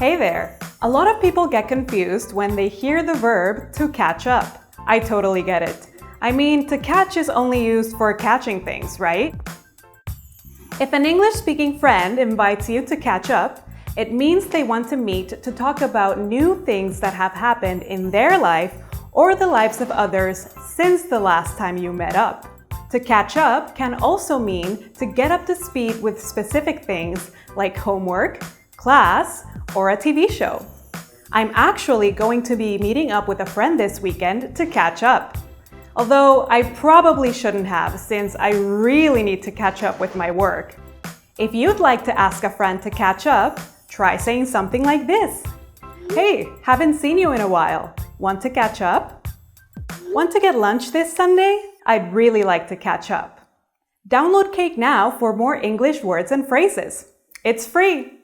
Hey there! A lot of people get confused when they hear the verb to catch up. I totally get it. I mean, to catch is only used for catching things, right? If an English-speaking friend invites you to catch up, it means they want to meet to talk about new things that have happened in their life or the lives of others since the last time you met up. To catch up can also mean to get up to speed with specific things like homework, class, or a TV show. I'm actually going to be meeting up with a friend this weekend to catch up. Although I probably shouldn't have, since I really need to catch up with my work. If you'd like to ask a friend to catch up, try saying something like this. Hey, haven't seen you in a while. Want to catch up? Want to get lunch this Sunday? I'd really like to catch up. Download Cake now for more English words and phrases. It's free!